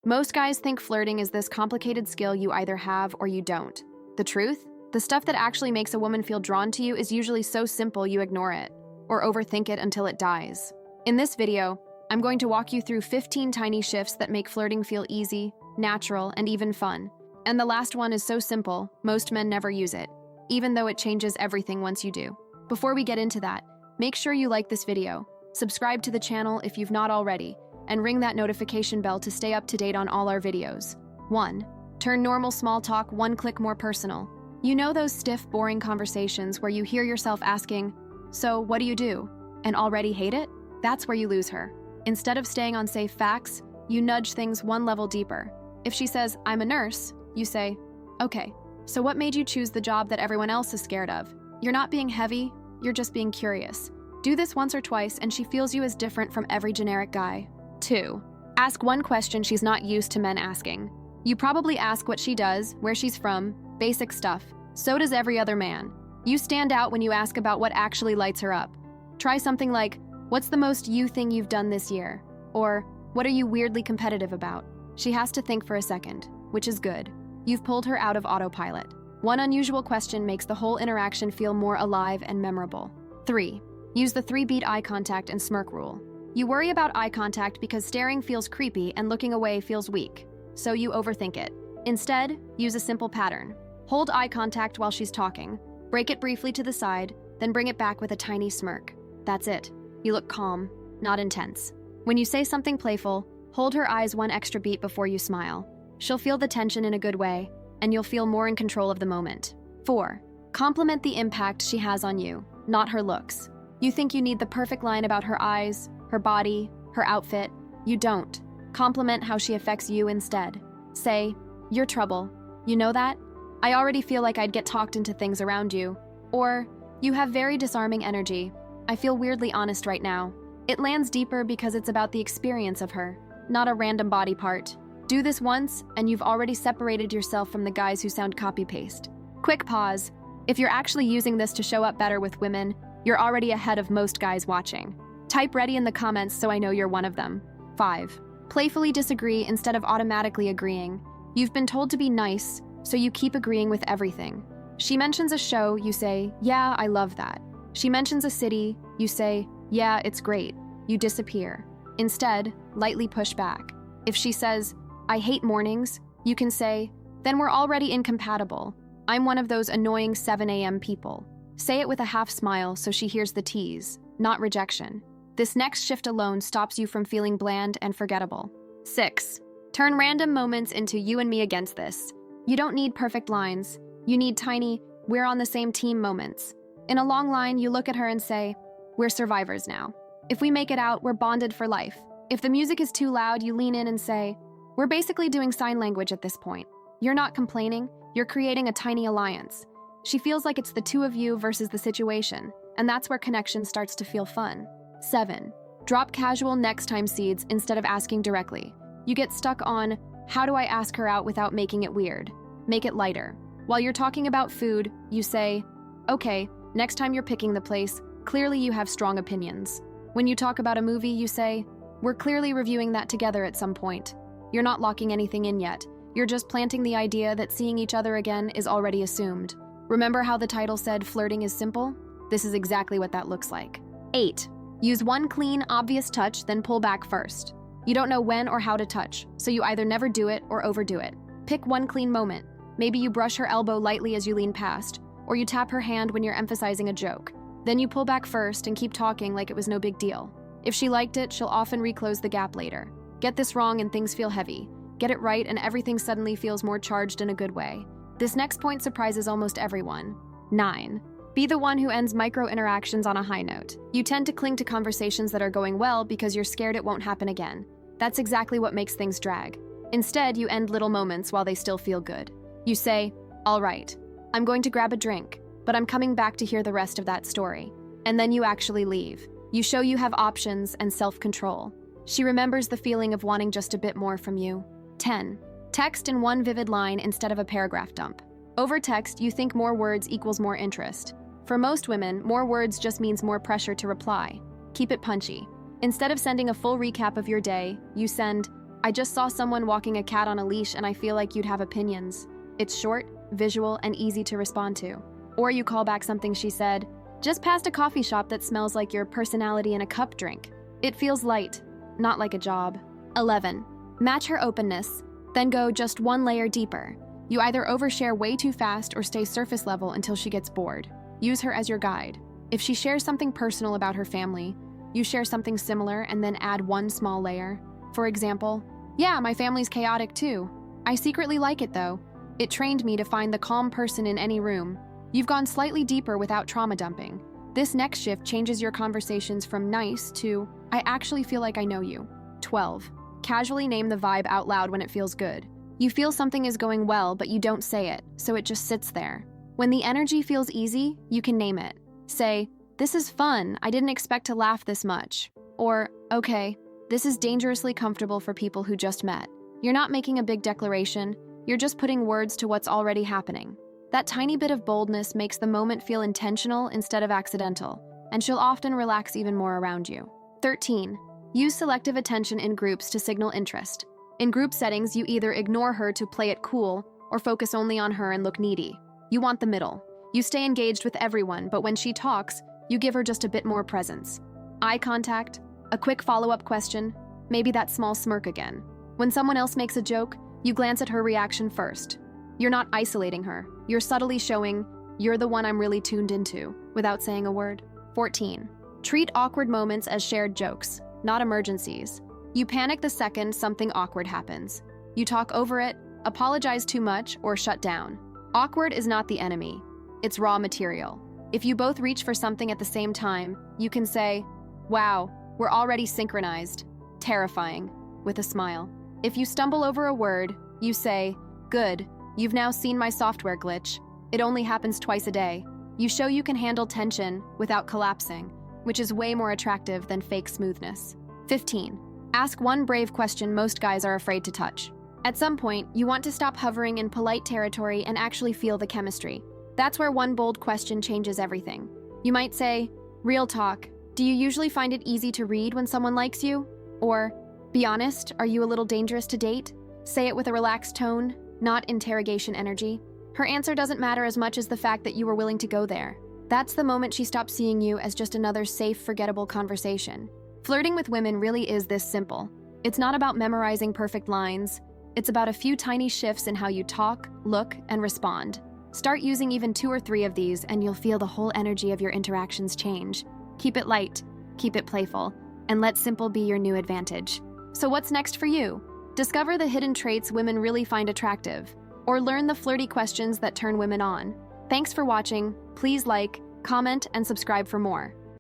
Most guys think flirting is this complicated skill you either have or you don't. The truth? The stuff that actually makes a woman feel drawn to you is usually so simple you ignore it, or overthink it until it dies. In this video, I'm going to walk you through 15 tiny shifts that make flirting feel easy, natural, and even fun. And the last one is so simple, most men never use it, even though it changes everything once you do. Before we get into that, make sure you like this video, subscribe to the channel if you've not already, and ring that notification bell to stay up to date on all our videos. 1. Turn normal small talk one click more personal. You know those stiff, boring conversations where you hear yourself asking, "So, what do you do?" and already hate it? That's where you lose her. Instead of staying on safe facts, you nudge things one level deeper. If she says, "I'm a nurse," you say, "Okay, so what made you choose the job that everyone else is scared of?" You're not being heavy, you're just being curious. Do this once or twice and she feels you as different from every generic guy. 2. Ask one question she's not used to men asking. You probably ask what she does, where she's from, basic stuff. So does every other man. You stand out when you ask about what actually lights her up. Try something like, "What's the most you thing you've done this year?" Or, "What are you weirdly competitive about?" She has to think for a second, which is good. You've pulled her out of autopilot. One unusual question makes the whole interaction feel more alive and memorable. 3. Use the 3-beat eye contact and smirk rule. You worry about eye contact because staring feels creepy and looking away feels weak, so you overthink it. Instead, use a simple pattern. Hold eye contact while she's talking, break it briefly to the side, then bring it back with a tiny smirk. That's it. You look calm, not intense. When you say something playful, hold her eyes one extra beat before you smile. She'll feel the tension in a good way, and you'll feel more in control of the moment. 4. Compliment the impact she has on you, not her looks. You think you need the perfect line about her eyes, her body, her outfit. You don't. Compliment how she affects you instead. Say, "You're trouble. You know that? I already feel like I'd get talked into things around you." Or, "You have very disarming energy. I feel weirdly honest right now." It lands deeper because it's about the experience of her, not a random body part. Do this once, and you've already separated yourself from the guys who sound copy-paste. Quick pause. If you're actually using this to show up better with women, you're already ahead of most guys watching. Type ready in the comments so I know you're one of them. 5. Playfully disagree instead of automatically agreeing. You've been told to be nice, so you keep agreeing with everything. She mentions a show, you say, "Yeah, I love that." She mentions a city, you say, "Yeah, it's great." You disappear. Instead, lightly push back. If she says, "I hate mornings," you can say, "Then we're already incompatible. I'm one of those annoying 7 a.m. people." Say it with a half smile so she hears the tease, not rejection. This next shift alone stops you from feeling bland and forgettable. 6. Turn random moments into you and me against this. You don't need perfect lines. You need tiny, "we're on the same team" moments. In a long line, you look at her and say, "We're survivors now. If we make it out, we're bonded for life." If the music is too loud, you lean in and say, "We're basically doing sign language at this point." You're not complaining, you're creating a tiny alliance. She feels like it's the two of you versus the situation, and that's where connection starts to feel fun. 7. Drop casual next time seeds instead of asking directly. You get stuck on, "How do I ask her out without making it weird?" Make it lighter. While you're talking about food, you say, "Okay, next time you're picking the place, clearly you have strong opinions." When you talk about a movie, you say, "We're clearly reviewing that together at some point." You're not locking anything in yet. You're just planting the idea that seeing each other again is already assumed. Remember how the title said flirting is simple? This is exactly what that looks like. 8. Use one clean, obvious touch, then pull back first. You don't know when or how to touch, so you either never do it or overdo it. Pick one clean moment. Maybe you brush her elbow lightly as you lean past, or you tap her hand when you're emphasizing a joke. Then you pull back first and keep talking like it was no big deal. If she liked it, she'll often reclose the gap later. Get this wrong and things feel heavy. Get it right and everything suddenly feels more charged in a good way. This next point surprises almost everyone. 9. Be the one who ends micro-interactions on a high note. You tend to cling to conversations that are going well because you're scared it won't happen again. That's exactly what makes things drag. Instead, you end little moments while they still feel good. You say, "All right, I'm going to grab a drink, but I'm coming back to hear the rest of that story." And then you actually leave. You show you have options and self-control. She remembers the feeling of wanting just a bit more from you. 10. Text in one vivid line instead of a paragraph dump. Over text, you think more words equals more interest. For most women, more words just means more pressure to reply. Keep it punchy. Instead of sending a full recap of your day, you send, I just saw someone walking a cat on a leash and I feel like you'd have opinions. It's short, visual, and easy to respond to. Or you call back something she said, just past a coffee shop that smells like your personality in a cup drink. It feels light, not like a job. 11. Match her openness, then go just one layer deeper. You either overshare way too fast or stay surface level until she gets bored. Use her as your guide. If she shares something personal about her family, you share something similar and then add one small layer. For example, yeah, my family's chaotic too. I secretly like it though. It trained me to find the calm person in any room. You've gone slightly deeper without trauma dumping. This next shift changes your conversations from nice to, I actually feel like I know you. 12. Casually name the vibe out loud when it feels good. You feel something is going well, but you don't say it, so it just sits there. When the energy feels easy, you can name it. Say, this is fun, I didn't expect to laugh this much. Or, okay, this is dangerously comfortable for people who just met. You're not making a big declaration, you're just putting words to what's already happening. That tiny bit of boldness makes the moment feel intentional instead of accidental, and she'll often relax even more around you. 13. Use selective attention in groups to signal interest. In group settings, you either ignore her to play it cool or focus only on her and look needy. You want the middle. You stay engaged with everyone, but when she talks, you give her just a bit more presence. Eye contact, a quick follow-up question, maybe that small smirk again. When someone else makes a joke, you glance at her reaction first. You're not isolating her. You're subtly showing, you're the one I'm really tuned into, without saying a word. 14. Treat awkward moments as shared jokes, not emergencies. You panic the second something awkward happens. You talk over it, apologize too much, or shut down. Awkward is not the enemy. It's raw material. If you both reach for something at the same time, you can say, wow, we're already synchronized. Terrifying, with a smile. If you stumble over a word, you say, good, you've now seen my software glitch. It only happens twice a day. You show you can handle tension without collapsing, which is way more attractive than fake smoothness. 15. Ask one brave question most guys are afraid to touch. At some point, you want to stop hovering in polite territory and actually feel the chemistry. That's where one bold question changes everything. You might say, real talk, do you usually find it easy to read when someone likes you? Or, be honest, are you a little dangerous to date? Say it with a relaxed tone, not interrogation energy. Her answer doesn't matter as much as the fact that you were willing to go there. That's the moment she stops seeing you as just another safe, forgettable conversation. Flirting with women really is this simple. It's not about memorizing perfect lines. It's about a few tiny shifts in how you talk, look, and respond. Start using even 2 or 3 of these and you'll feel the whole energy of your interactions change. Keep it light, keep it playful, and let simple be your new advantage. So what's next for you? Discover the hidden traits women really find attractive, or learn the flirty questions that turn women on. Thanks for watching. Please like, comment, and subscribe for more.